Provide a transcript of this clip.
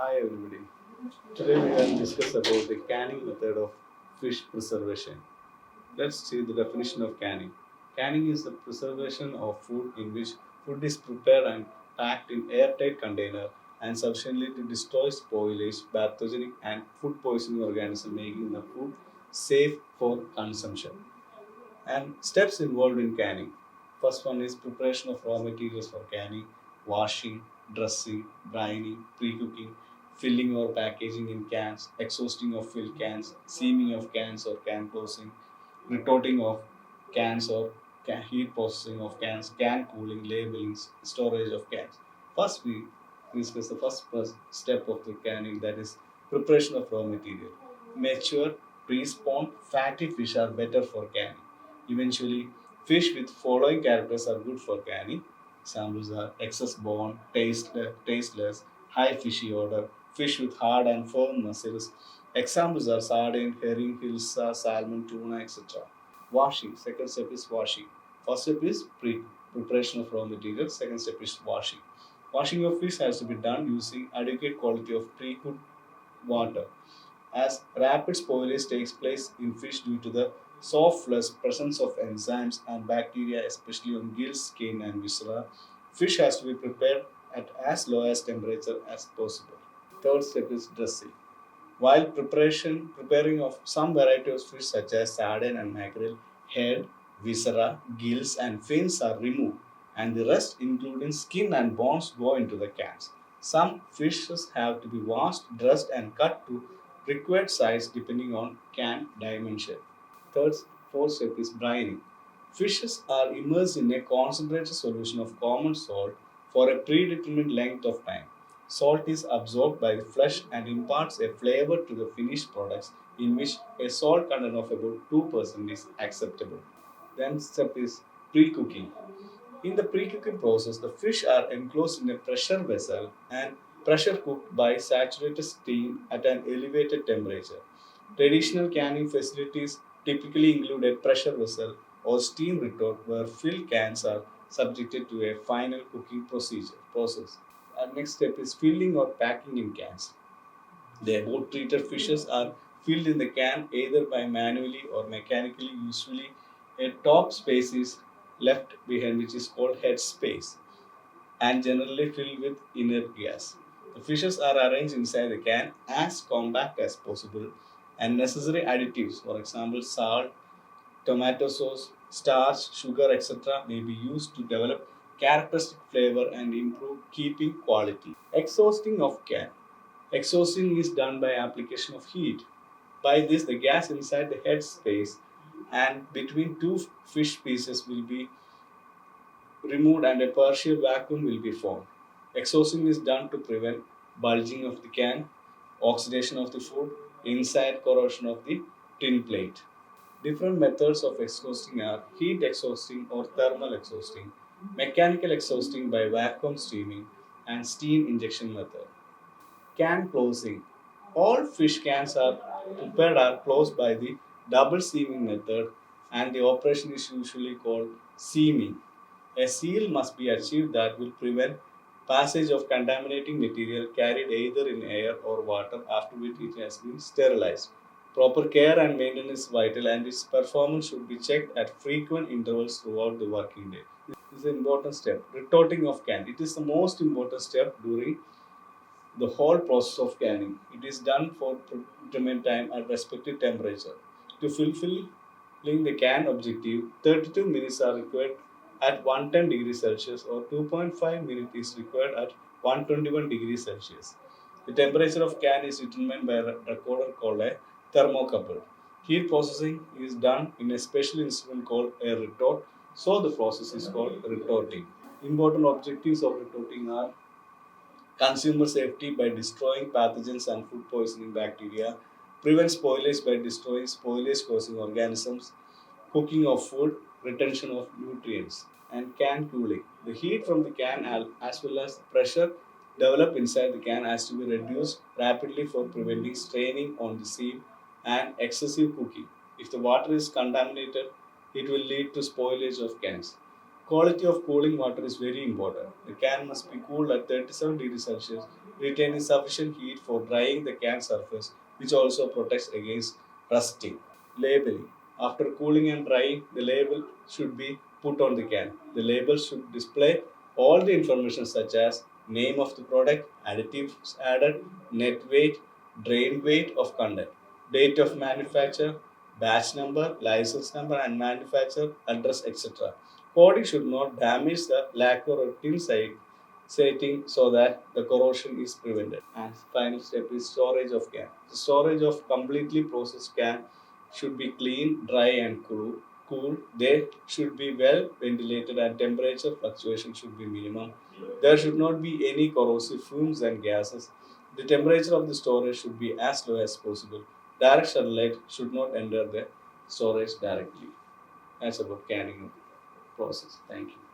Hi everybody. Today we will discuss about the canning method of fish preservation. Let's see the definition of canning. Canning is the preservation of food in which food is prepared and packed in airtight container and sufficiently to destroy spoilage, pathogenic and food poisoning organisms, making the food safe for consumption. And steps involved in canning. First one is preparation of raw materials for canning, washing, dressing, brining, pre-cooking, filling or packaging in cans, exhausting of filled cans, seaming of cans or can closing, retorting of cans or heat processing of cans, can cooling, labeling, storage of cans. First, we discuss the first step of the canning, that is preparation of raw material. Mature, pre-spawned, fatty fish are better for canning. Eventually, fish with following characters are good for canning. Examples are excess bone, tasteless, high fishy odor, fish with hard and firm muscles. Examples are sardine, herring, hilsa, salmon, tuna, etc. Washing. Second step is washing. First step is preparation of raw materials. Second step is washing. Washing of fish has to be done using adequate quality of pre-cooked water, as rapid spoilage takes place in fish due to the soft flesh, presence of enzymes and bacteria, especially on gills, skin, and viscera. Fish has to be prepared at as low as temperature as possible. Third step is dressing. While preparing of some variety of fish such as sardine and mackerel, head, viscera, gills, and fins are removed, and the rest, including skin and bones, go into the cans. Some fishes have to be washed, dressed, and cut to required size depending on can dimension. Third, fourth step is brining. Fishes are immersed in a concentrated solution of common salt for a predetermined length of time. Salt is absorbed by the flesh and imparts a flavor to the finished products, in which a salt content of about 2% is acceptable. Then step is pre-cooking. In the pre-cooking process, the fish are enclosed in a pressure vessel and pressure cooked by saturated steam at an elevated temperature. Traditional canning facilities typically include a pressure vessel or steam retort where filled cans are subjected to a final cooking process. Our next step is filling or packing in cans. The above treated fishes are filled in the can either by manually or mechanically. Usually, a top space is left behind, which is called head space, and generally filled with inert gas. The fishes are arranged inside the can as compact as possible, and necessary additives, for example, salt, tomato sauce, starch, sugar, etc., may be used to develop characteristic flavor and improve keeping quality. Exhausting of can. Exhausting is done by application of heat. By this, the gas inside the head space and between two fish pieces will be removed and a partial vacuum will be formed. Exhausting is done to prevent bulging of the can, oxidation of the food, inside corrosion of the tin plate. Different methods of exhausting are heat exhausting or thermal exhausting, mechanical exhausting by vacuum steaming, and steam injection method. Can closing. All fish cans are prepared are closed by the double seaming method, and the operation is usually called seaming. A seal must be achieved that will prevent passage of contaminating material carried either in air or water, after which it has been sterilized. Proper care and maintenance is vital, and its performance should be checked at frequent intervals throughout the working day. This is an important step. Retorting of can. It is the most important step during the whole process of canning. It is done for determined time at respective temperature. To fulfilling the can objective, 32 minutes are required at 110 degrees Celsius, or 2.5 minutes is required at 121 degrees Celsius. The temperature of can is determined by a recorder called a thermocouple. Heat processing is done in a special instrument called a retort, so the process is called retorting. Important objectives of retorting are consumer safety by destroying pathogens and food poisoning bacteria, prevent spoilage by destroying spoilage causing organisms, cooking of food, retention of nutrients, and can cooling. The heat from the can as well as pressure developed inside the can has to be reduced rapidly for preventing straining on the seam and excessive cooking. If the water is contaminated, it will lead to spoilage of cans. Quality of cooling water is very important. The can must be cooled at 37 degrees Celsius retaining sufficient heat for drying the can surface, which also protects against rusting. Labeling. After cooling and drying, the label should be put on the can. The label should display all the information such as name of the product, additives added, net weight, drain weight of content, date of manufacture, batch number, license number, and manufacturer address, etc. Coding should not damage the lacquer or tin side setting so that the corrosion is prevented. And final step is storage of can. The storage of completely processed can should be clean, dry, and cool. They should be well ventilated and temperature fluctuation should be minimum. There should not be any corrosive fumes and gases. The temperature of the storage should be as low as possible. Direct sunlight should not enter the storage directly. That's about canning process. Thank you.